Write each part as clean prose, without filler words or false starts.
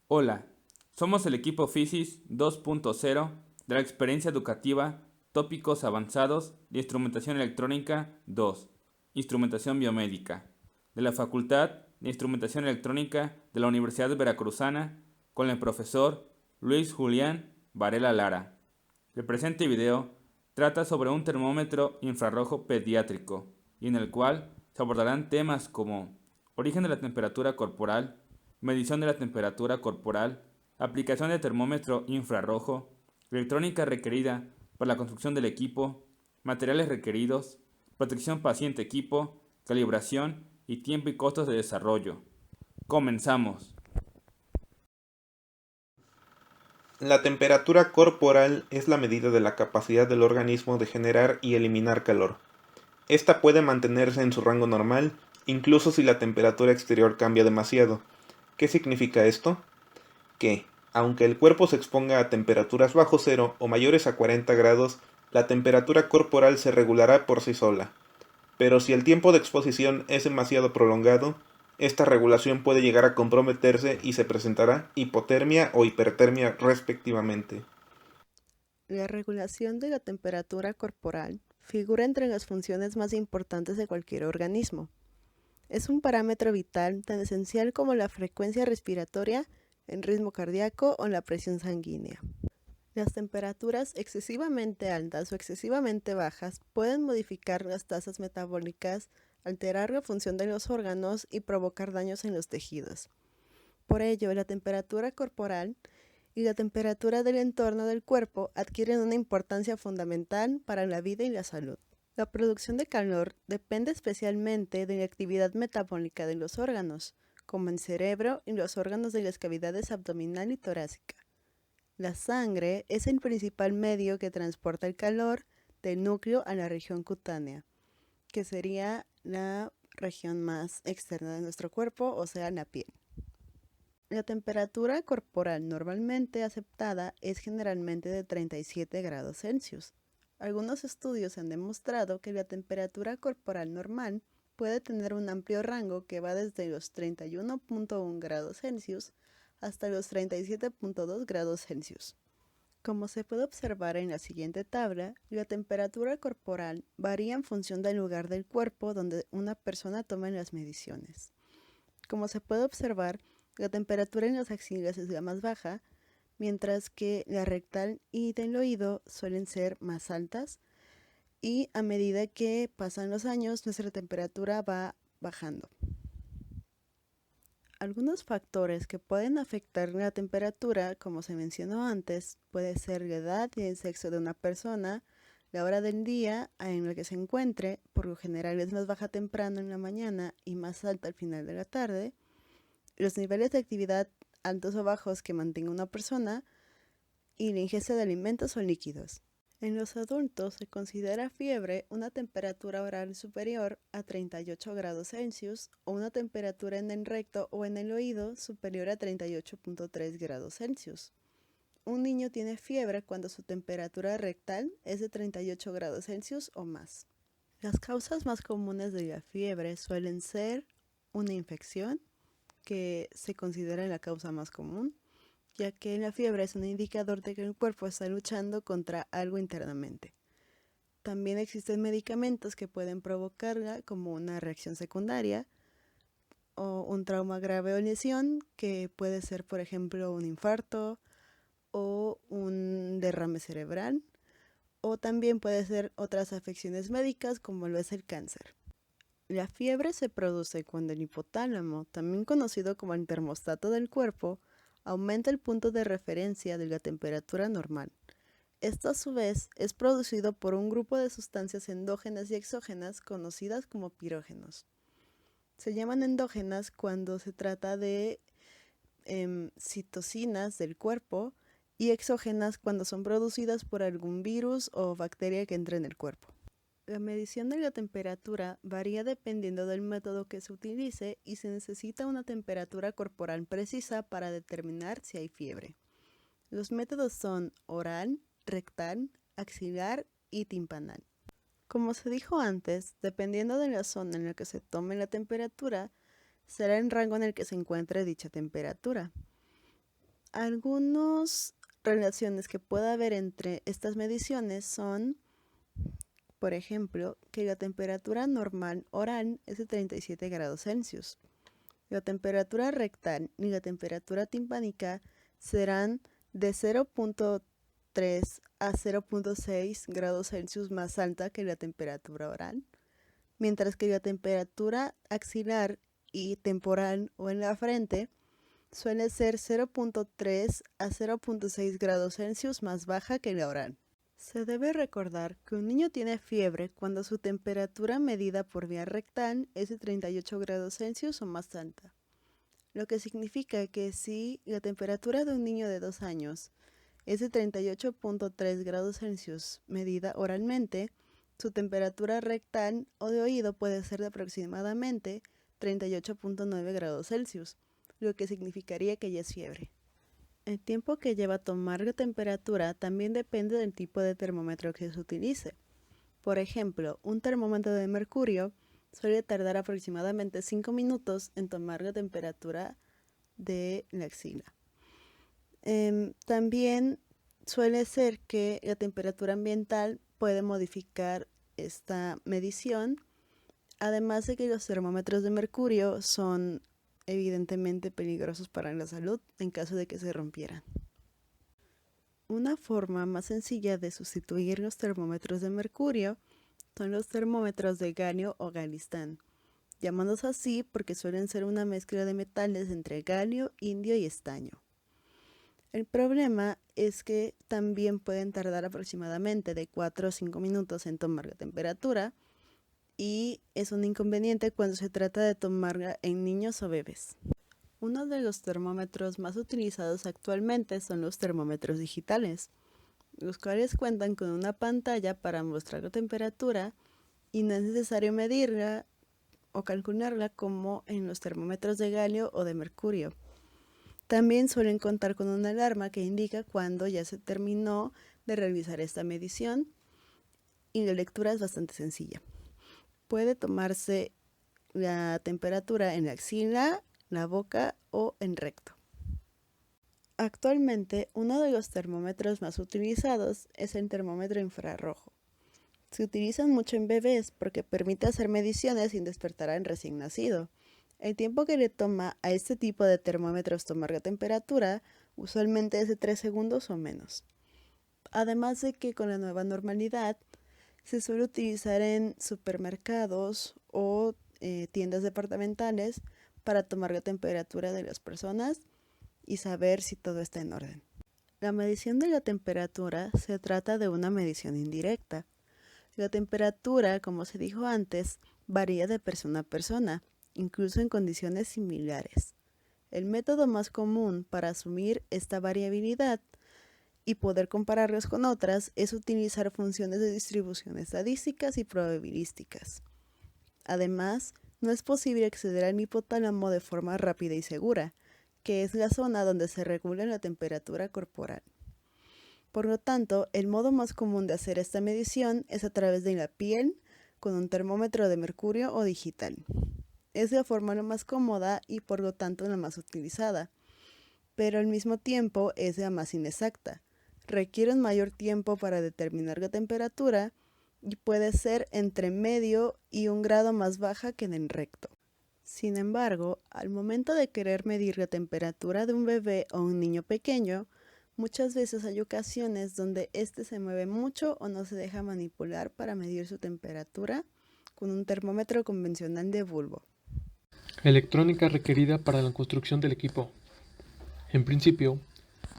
Hola, somos el equipo Physis 2.0 de la experiencia educativa Tópicos Avanzados de Instrumentación Electrónica 2, Instrumentación Biomédica, de la Facultad de Instrumentación Electrónica de la Universidad Veracruzana, con el profesor Luis Julián Varela Lara. El presente video trata sobre un termómetro infrarrojo pediátrico, y en el cual se abordarán temas como origen de la temperatura corporal, medición de la temperatura corporal, aplicación de termómetro infrarrojo, electrónica requerida para la construcción del equipo, materiales requeridos, protección paciente-equipo, calibración y tiempo y costos de desarrollo. Comenzamos. La temperatura corporal es la medida de la capacidad del organismo de generar y eliminar calor. Esta puede mantenerse en su rango normal, incluso si la temperatura exterior cambia demasiado. ¿Qué significa esto? Que, aunque el cuerpo se exponga a temperaturas bajo cero o mayores a 40 grados, la temperatura corporal se regulará por sí sola. Pero si el tiempo de exposición es demasiado prolongado, esta regulación puede llegar a comprometerse y se presentará hipotermia o hipertermia respectivamente. La regulación de la temperatura corporal figura entre las funciones más importantes de cualquier organismo. Es un parámetro vital tan esencial como la frecuencia respiratoria, el ritmo cardíaco o la presión sanguínea. Las temperaturas excesivamente altas o excesivamente bajas pueden modificar las tasas metabólicas, alterar la función de los órganos y provocar daños en los tejidos. Por ello, la temperatura corporal y la temperatura del entorno del cuerpo adquieren una importancia fundamental para la vida y la salud. La producción de calor depende especialmente de la actividad metabólica de los órganos, como el cerebro y los órganos de las cavidades abdominal y torácica. La sangre es el principal medio que transporta el calor del núcleo a la región cutánea, que sería la región más externa de nuestro cuerpo, o sea, la piel. La temperatura corporal normalmente aceptada es generalmente de 37 grados Celsius. Algunos estudios han demostrado que la temperatura corporal normal puede tener un amplio rango que va desde los 31.1 grados Celsius hasta los 37.2 grados Celsius. Como se puede observar en la siguiente tabla, la temperatura corporal varía en función del lugar del cuerpo donde una persona toma las mediciones. Como se puede observar, la temperatura en las axilas es la más baja, mientras que la rectal y del oído suelen ser más altas, y a medida que pasan los años nuestra temperatura va bajando. Algunos factores que pueden afectar la temperatura, como se mencionó antes, puede ser la edad y el sexo de una persona, la hora del día en la que se encuentre, por lo general es más baja temprano en la mañana y más alta al final de la tarde, los niveles de actividad altos o bajos que mantenga una persona y la ingesta de alimentos o líquidos. En los adultos se considera fiebre una temperatura oral superior a 38 grados Celsius o una temperatura en el recto o en el oído superior a 38.3 grados Celsius. Un niño tiene fiebre cuando su temperatura rectal es de 38 grados Celsius o más. Las causas más comunes de la fiebre suelen ser una infección, que se considera la causa más común, ya que la fiebre es un indicador de que el cuerpo está luchando contra algo internamente. También existen medicamentos que pueden provocarla, como una reacción secundaria o un trauma grave o lesión, que puede ser, por ejemplo, un infarto o un derrame cerebral, o también puede ser otras afecciones médicas como lo es el cáncer. La fiebre se produce cuando el hipotálamo, también conocido como el termostato del cuerpo, aumenta el punto de referencia de la temperatura normal. Esto a su vez es producido por un grupo de sustancias endógenas y exógenas conocidas como pirógenos. Se llaman endógenas cuando se trata de citocinas del cuerpo y exógenas cuando son producidas por algún virus o bacteria que entra en el cuerpo. La medición de la temperatura varía dependiendo del método que se utilice y se necesita una temperatura corporal precisa para determinar si hay fiebre. Los métodos son oral, rectal, axilar y timpanal. Como se dijo antes, dependiendo de la zona en la que se tome la temperatura, será el rango en el que se encuentre dicha temperatura. Algunas relaciones que puede haber entre estas mediciones son, por ejemplo, que la temperatura normal oral es de 37 grados Celsius. La temperatura rectal y la temperatura timpánica serán de 0.3 a 0.6 grados Celsius más alta que la temperatura oral, mientras que la temperatura axilar y temporal o en la frente suele ser 0.3 a 0.6 grados Celsius más baja que la oral. Se debe recordar que un niño tiene fiebre cuando su temperatura medida por vía rectal es de 38 grados Celsius o más alta, lo que significa que si la temperatura de un niño de 2 años es de 38.3 grados Celsius medida oralmente, su temperatura rectal o de oído puede ser de aproximadamente 38.9 grados Celsius, lo que significaría que ya es fiebre. El tiempo que lleva a tomar la temperatura también depende del tipo de termómetro que se utilice. Por ejemplo, un termómetro de mercurio suele tardar aproximadamente 5 minutos en tomar la temperatura de la axila. También suele ser que la temperatura ambiental puede modificar esta medición, además de que los termómetros de mercurio son evidentemente peligrosos para la salud en caso de que se rompieran. Una forma más sencilla de sustituir los termómetros de mercurio son los termómetros de galio o galistán, llamados así porque suelen ser una mezcla de metales entre galio, indio y estaño. El problema es que también pueden tardar aproximadamente de 4 o 5 minutos en tomar la temperatura, y es un inconveniente cuando se trata de tomarla en niños o bebés. Uno de los termómetros más utilizados actualmente son los termómetros digitales, los cuales cuentan con una pantalla para mostrar la temperatura y no es necesario medirla o calcularla como en los termómetros de galio o de mercurio. También suelen contar con una alarma que indica cuando ya se terminó de realizar esta medición y la lectura es bastante sencilla. Puede tomarse la temperatura en la axila, la boca o en recto. Actualmente, uno de los termómetros más utilizados es el termómetro infrarrojo. Se utilizan mucho en bebés porque permite hacer mediciones sin despertar al recién nacido. El tiempo que le toma a este tipo de termómetros tomar la temperatura usualmente es de 3 segundos o menos. Además de que con la nueva normalidad, se suele utilizar en supermercados o tiendas departamentales para tomar la temperatura de las personas y saber si todo está en orden. La medición de la temperatura se trata de una medición indirecta. La temperatura, como se dijo antes, varía de persona a persona, incluso en condiciones similares. El método más común para asumir esta variabilidad y poder compararlos con otras es utilizar funciones de distribución estadísticas y probabilísticas. Además, no es posible acceder al hipotálamo de forma rápida y segura, que es la zona donde se regula la temperatura corporal. Por lo tanto, el modo más común de hacer esta medición es a través de la piel con un termómetro de mercurio o digital. Es la forma la más cómoda y por lo tanto la más utilizada, pero al mismo tiempo es la más inexacta. Requiere un mayor tiempo para determinar la temperatura y puede ser entre medio y 1 grado más baja que en el recto. Sin embargo, al momento de querer medir la temperatura de un bebé o un niño pequeño, muchas veces hay ocasiones donde éste se mueve mucho o no se deja manipular para medir su temperatura con un termómetro convencional de bulbo. Electrónica requerida para la construcción del equipo. En principio,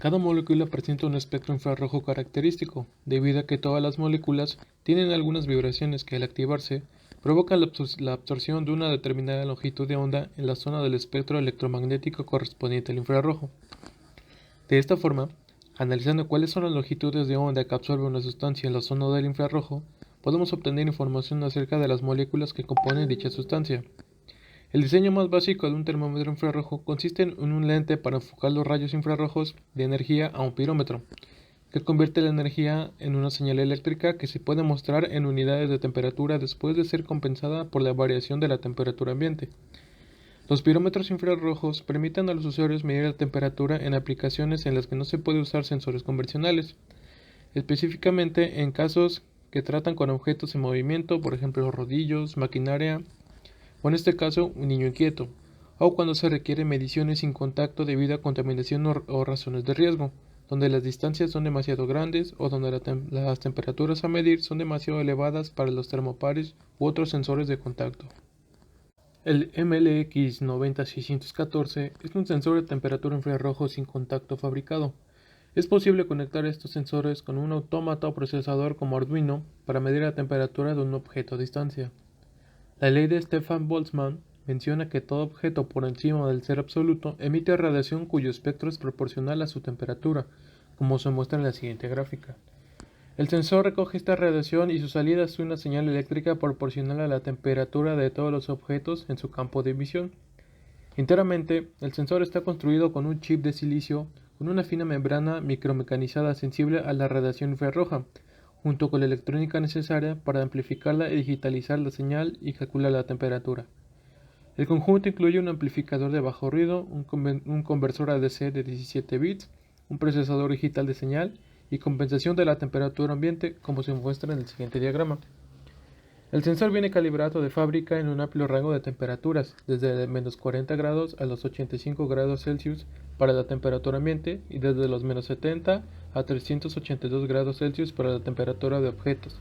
cada molécula presenta un espectro infrarrojo característico, debido a que todas las moléculas tienen algunas vibraciones que al activarse provocan la absorción de una determinada longitud de onda en la zona del espectro electromagnético correspondiente al infrarrojo. De esta forma, analizando cuáles son las longitudes de onda que absorbe una sustancia en la zona del infrarrojo, podemos obtener información acerca de las moléculas que componen dicha sustancia. El diseño más básico de un termómetro infrarrojo consiste en un lente para enfocar los rayos infrarrojos de energía a un pirómetro, que convierte la energía en una señal eléctrica que se puede mostrar en unidades de temperatura después de ser compensada por la variación de la temperatura ambiente. Los pirómetros infrarrojos permiten a los usuarios medir la temperatura en aplicaciones en las que no se puede usar sensores convencionales, específicamente en casos que tratan con objetos en movimiento, por ejemplo rodillos, maquinaria, o en este caso un niño inquieto, o cuando se requieren mediciones sin contacto debido a contaminación o razones de riesgo, donde las distancias son demasiado grandes o donde las temperaturas a medir son demasiado elevadas para los termopares u otros sensores de contacto. El MLX 90614 es un sensor de temperatura infrarrojo sin contacto fabricado. Es posible conectar estos sensores con un autómata o procesador como Arduino para medir la temperatura de un objeto a distancia. La ley de Stefan Boltzmann menciona que todo objeto por encima del cero absoluto emite radiación cuyo espectro es proporcional a su temperatura, como se muestra en la siguiente gráfica. El sensor recoge esta radiación y su salida es una señal eléctrica proporcional a la temperatura de todos los objetos en su campo de emisión. Internamente, el sensor está construido con un chip de silicio con una fina membrana micromecanizada sensible a la radiación infrarroja, junto con la electrónica necesaria para amplificarla y digitalizar la señal y calcular la temperatura. El conjunto incluye un amplificador de bajo ruido, un conversor ADC de 17 bits, un procesador digital de señal y compensación de la temperatura ambiente, como se muestra en el siguiente diagrama. El sensor viene calibrado de fábrica en un amplio rango de temperaturas, desde menos 40 grados a los 85 grados Celsius para la temperatura ambiente y desde los menos 70 a 382 grados Celsius para la temperatura de objetos.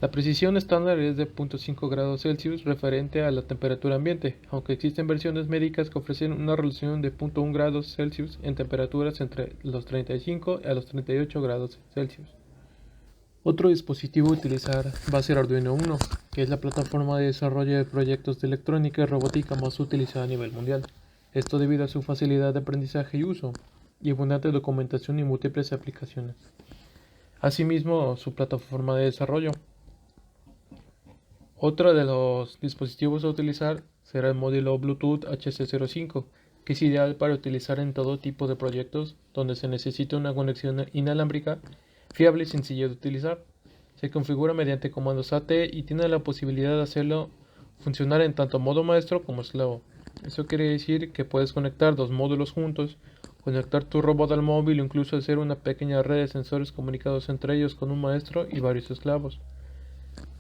La precisión estándar es de 0.5 grados Celsius referente a la temperatura ambiente, aunque existen versiones médicas que ofrecen una resolución de 0.1 grados Celsius en temperaturas entre los 35 a los 38 grados Celsius. Otro dispositivo a utilizar va a ser Arduino Uno, que es la plataforma de desarrollo de proyectos de electrónica y robótica más utilizada a nivel mundial. Esto debido a su facilidad de aprendizaje y uso, y abundante documentación y múltiples aplicaciones. Asimismo, su plataforma de desarrollo. Otro de los dispositivos a utilizar será el módulo Bluetooth HC05, que es ideal para utilizar en todo tipo de proyectos donde se necesita una conexión inalámbrica, fiable y sencilla de utilizar. Se configura mediante comandos AT y tiene la posibilidad de hacerlo funcionar en tanto modo maestro como esclavo. Eso quiere decir que puedes conectar dos módulos juntos, conectar tu robot al móvil o incluso hacer una pequeña red de sensores comunicados entre ellos con un maestro y varios esclavos.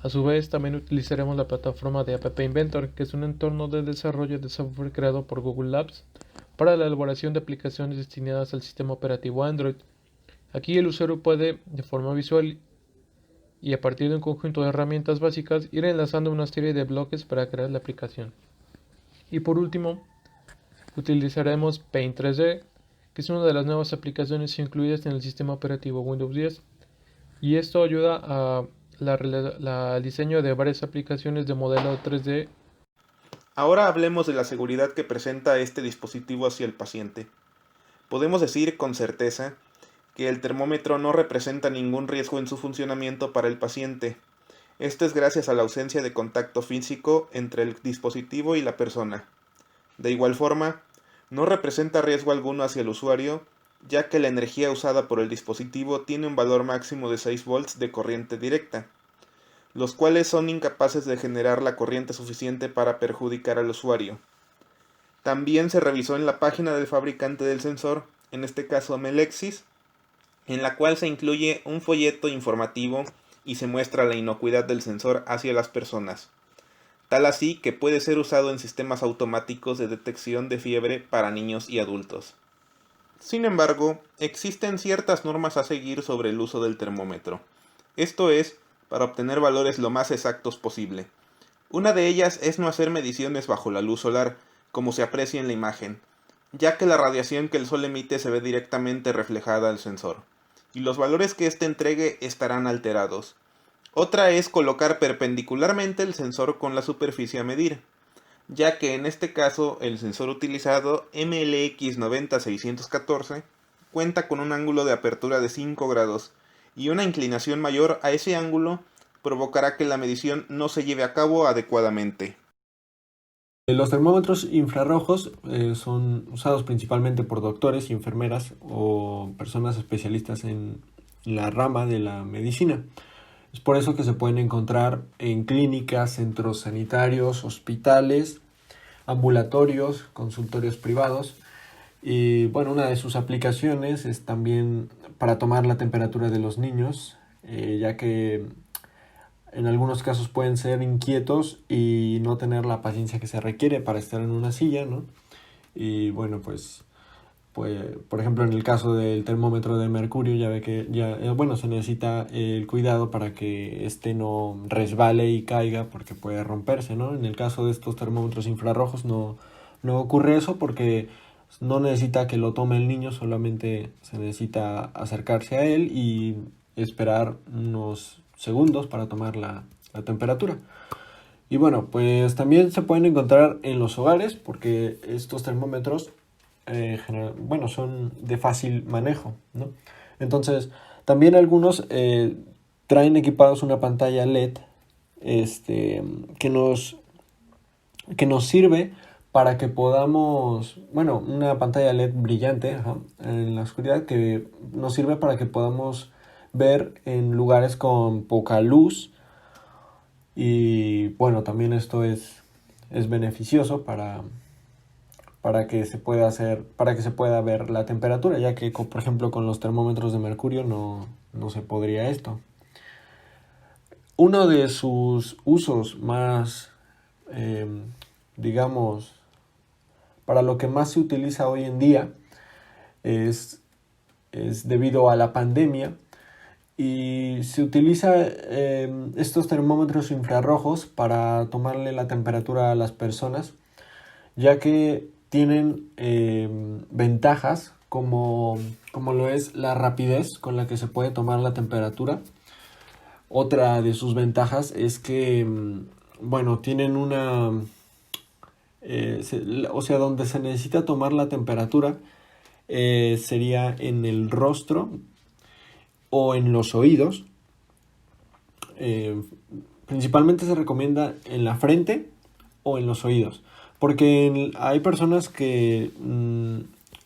A su vez, también utilizaremos la plataforma de App Inventor, que es un entorno de desarrollo de software creado por Google Labs para la elaboración de aplicaciones destinadas al sistema operativo Android. Aquí el usuario puede, de forma visual y a partir de un conjunto de herramientas básicas, ir enlazando una serie de bloques para crear la aplicación. Y por último, utilizaremos Paint 3D, que es una de las nuevas aplicaciones incluidas en el sistema operativo Windows 10. Y esto ayuda a el diseño de varias aplicaciones de modelo 3D. Ahora hablemos de la seguridad que presenta este dispositivo hacia el paciente. Podemos decir con certeza que el termómetro no representa ningún riesgo en su funcionamiento para el paciente. Esto es gracias a la ausencia de contacto físico entre el dispositivo y la persona. De igual forma, no representa riesgo alguno hacia el usuario, ya que la energía usada por el dispositivo tiene un valor máximo de 6 volts de corriente directa, los cuales son incapaces de generar la corriente suficiente para perjudicar al usuario. También se revisó en la página del fabricante del sensor, en este caso Melexis, en la cual se incluye un folleto informativo y se muestra la inocuidad del sensor hacia las personas, tal así que puede ser usado en sistemas automáticos de detección de fiebre para niños y adultos. Sin embargo, existen ciertas normas a seguir sobre el uso del termómetro. Esto es, para obtener valores lo más exactos posible. Una de ellas es no hacer mediciones bajo la luz solar, como se aprecia en la imagen, ya que la radiación que el sol emite se ve directamente reflejada al sensor, y los valores que éste entregue estarán alterados. Otra es colocar perpendicularmente el sensor con la superficie a medir, ya que en este caso el sensor utilizado MLX 90614 cuenta con un ángulo de apertura de 5 grados y una inclinación mayor a ese ángulo provocará que la medición no se lleve a cabo adecuadamente. Los termómetros infrarrojos son usados principalmente por doctores y enfermeras o personas especialistas en la rama de la medicina. Es por eso que se pueden encontrar en clínicas, centros sanitarios, hospitales, ambulatorios, consultorios privados. Y bueno, una de sus aplicaciones es también para tomar la temperatura de los niños, ya que en algunos casos pueden ser inquietos y no tener la paciencia que se requiere para estar en una silla, ¿no? Y bueno, pues por ejemplo, en el caso del termómetro de mercurio, ya ve que bueno, se necesita el cuidado para que este no resbale y caiga porque puede romperse, ¿no? En el caso de estos termómetros infrarrojos no ocurre eso porque no necesita que lo tome el niño, solamente se necesita acercarse a él y esperar unos segundos para tomar la temperatura. Y bueno, pues también se pueden encontrar en los hogares porque estos termómetros bueno, son de fácil manejo, ¿no? Entonces, también algunos traen equipados una pantalla LED que nos sirve para que podamos, bueno, una pantalla LED brillante, ajá, en la oscuridad, que nos sirve para que podamos ver en lugares con poca luz. Y bueno, también esto es beneficioso para que se pueda ver la temperatura, ya que por ejemplo con los termómetros de mercurio no se podría esto. Uno de sus usos más, digamos, para lo que más se utiliza hoy en día es debido a la pandemia, y se utiliza estos termómetros infrarrojos para tomarle la temperatura a las personas, ya que tienen ventajas como lo es la rapidez con la que se puede tomar la temperatura. Otra de sus ventajas es que, bueno, tienen donde se necesita tomar la temperatura sería en el rostro o en los oídos. Principalmente se recomienda en la frente o en los oídos, porque hay personas que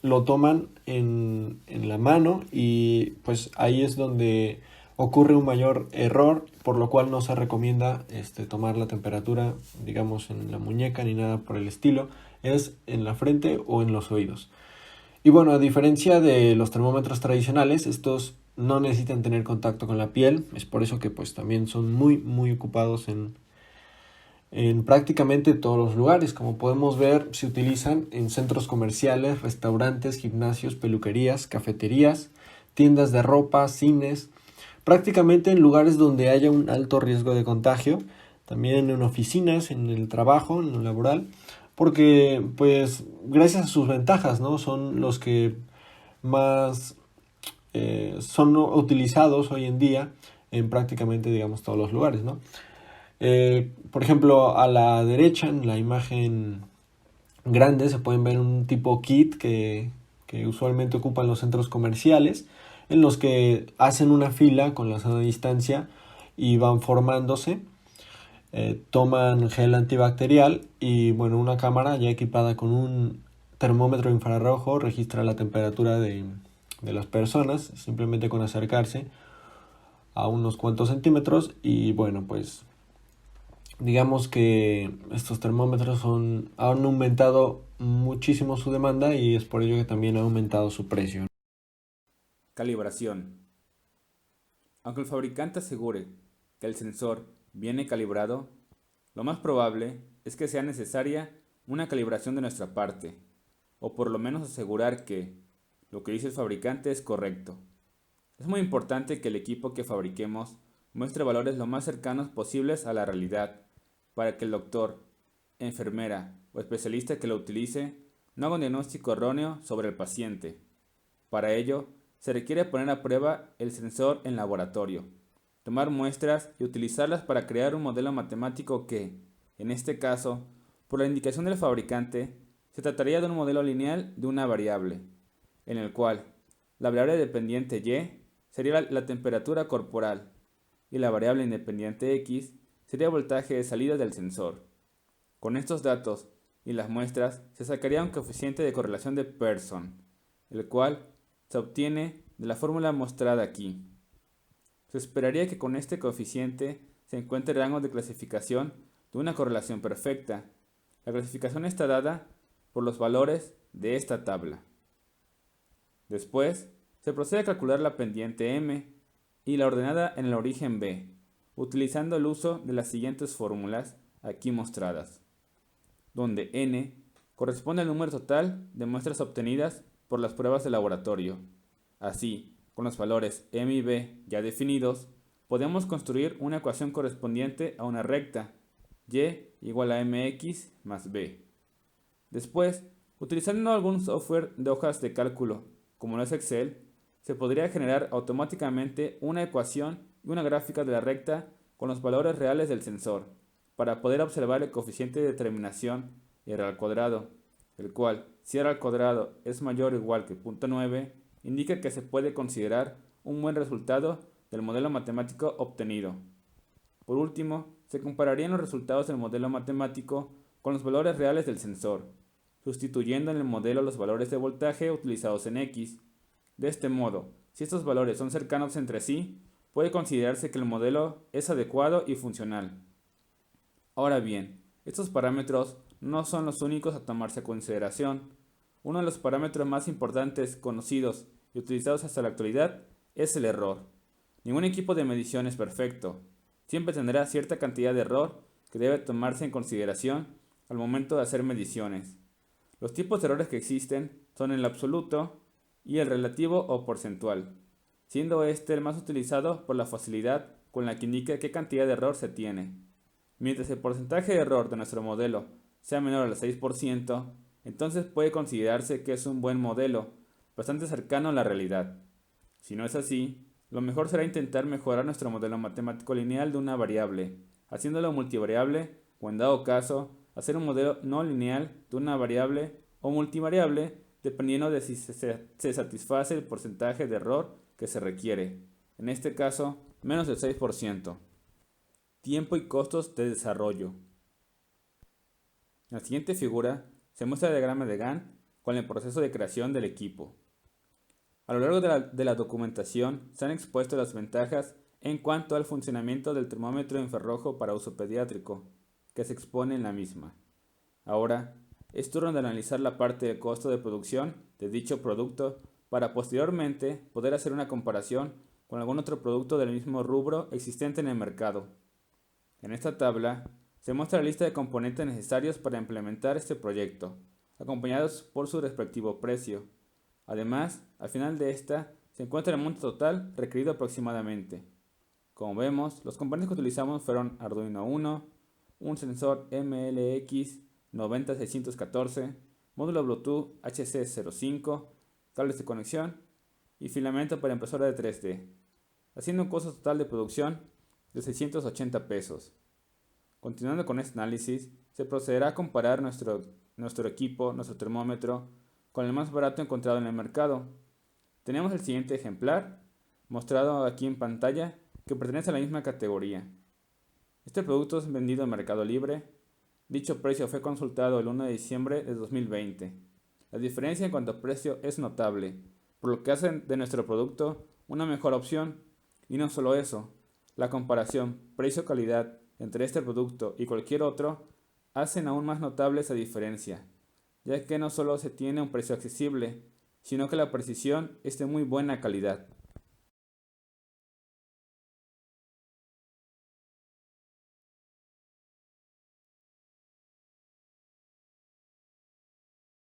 lo toman en la mano y pues ahí es donde ocurre un mayor error, por lo cual no se recomienda tomar la temperatura, digamos, en la muñeca ni nada por el estilo, es en la frente o en los oídos. Y bueno, a diferencia de los termómetros tradicionales, estos no necesitan tener contacto con la piel, es por eso que pues también son muy muy ocupados en prácticamente todos los lugares. Como podemos ver, se utilizan en centros comerciales, restaurantes, gimnasios, peluquerías, cafeterías, tiendas de ropa, cines, prácticamente en lugares donde haya un alto riesgo de contagio, también en oficinas, en el trabajo, en lo laboral, porque pues gracias a sus ventajas, ¿no? Son los que más son utilizados hoy en día en prácticamente, digamos, todos los lugares, ¿no? Por ejemplo, a la derecha, en la imagen grande, se pueden ver un tipo kit que usualmente ocupan los centros comerciales, en los que hacen una fila con la sana distancia y van formándose. Toman gel antibacterial y bueno, una cámara ya equipada con un termómetro infrarrojo registra la temperatura de las personas, simplemente con acercarse a unos cuantos centímetros. Y bueno, pues digamos que estos termómetros han aumentado muchísimo su demanda y es por ello que también ha aumentado su precio. Calibración. Aunque el fabricante asegure que el sensor viene calibrado, lo más probable es que sea necesaria una calibración de nuestra parte, o por lo menos asegurar que lo que dice el fabricante es correcto. Es muy importante que el equipo que fabriquemos muestre valores lo más cercanos posibles a la realidad, para que el doctor, enfermera o especialista que lo utilice no haga un diagnóstico erróneo sobre el paciente. Para ello, se requiere poner a prueba el sensor en laboratorio, tomar muestras y utilizarlas para crear un modelo matemático que, en este caso, por la indicación del fabricante, se trataría de un modelo lineal de una variable, en el cual la variable dependiente y sería la temperatura corporal y la variable independiente x sería el voltaje de salida del sensor. Con estos datos y las muestras se sacaría un coeficiente de correlación de Pearson, el cual se obtiene de la fórmula mostrada aquí. Se esperaría que con este coeficiente se encuentre el rango de clasificación de una correlación perfecta, La clasificación está dada por los valores de esta tabla. Después, se procede a calcular la pendiente M y la ordenada en el origen B, utilizando el uso de las siguientes fórmulas aquí mostradas, donde N corresponde al número total de muestras obtenidas por las pruebas de laboratorio. Así, con los valores M y B ya definidos, podemos construir una ecuación correspondiente a una recta y igual a mx más b. Después, utilizando algún software de hojas de cálculo, como lo es Excel, se podría generar automáticamente una ecuación y una gráfica de la recta con los valores reales del sensor, para poder observar el coeficiente de determinación R al cuadrado, el cual, si R al cuadrado es mayor o igual que 0.9, indica que se puede considerar un buen resultado del modelo matemático obtenido. Por último, se compararían los resultados del modelo matemático con los valores reales del sensor, sustituyendo en el modelo los valores de voltaje utilizados en X. De este modo, si estos valores son cercanos entre sí, puede considerarse que el modelo es adecuado y funcional. Ahora bien, estos parámetros no son los únicos a tomarse en consideración. Uno de los parámetros más importantes conocidos y utilizados hasta la actualidad es el error. Ningún equipo de medición es perfecto. Siempre tendrá cierta cantidad de error que debe tomarse en consideración al momento de hacer mediciones. Los tipos de errores que existen son el absoluto y el relativo o porcentual, siendo este el más utilizado por la facilidad con la que indica qué cantidad de error se tiene. Mientras el porcentaje de error de nuestro modelo sea menor al 6%, entonces puede considerarse que es un buen modelo, bastante cercano a la realidad. Si no es así, lo mejor será intentar mejorar nuestro modelo matemático lineal de una variable, haciéndolo multivariable o, en dado caso, hacer un modelo no lineal de una variable o multivariable dependiendo de si se satisface el porcentaje de error que se requiere, en este caso menos del 6%. Tiempo y costos de desarrollo. En la siguiente figura se muestra el diagrama de Gantt con el proceso de creación del equipo. A lo largo de la documentación se han expuesto las ventajas en cuanto al funcionamiento del termómetro infrarrojo para uso pediátrico, que se expone en la misma. Ahora, es turno de analizar la parte de costo de producción de dicho producto para posteriormente poder hacer una comparación con algún otro producto del mismo rubro existente en el mercado. En esta tabla se muestra la lista de componentes necesarios para implementar este proyecto, acompañados por su respectivo precio. Además, al final de esta se encuentra el monto total requerido aproximadamente. Como vemos, los componentes que utilizamos fueron Arduino Uno, un sensor MLX 90614, módulo Bluetooth HC05, cables de conexión y filamento para impresora de 3D, haciendo un costo total de producción de 680 pesos. Continuando con este análisis, se procederá a comparar nuestro equipo, nuestro termómetro, con el más barato encontrado en el mercado. Tenemos el siguiente ejemplar, mostrado aquí en pantalla, que pertenece a la misma categoría. Este producto es vendido en Mercado Libre. Dicho precio fue consultado el 1 de diciembre de 2020. La diferencia en cuanto a precio es notable, por lo que hacen de nuestro producto una mejor opción. Y no solo eso, la comparación precio-calidad entre este producto y cualquier otro hacen aún más notable esa diferencia, ya que no solo se tiene un precio accesible, sino que la precisión es de muy buena calidad.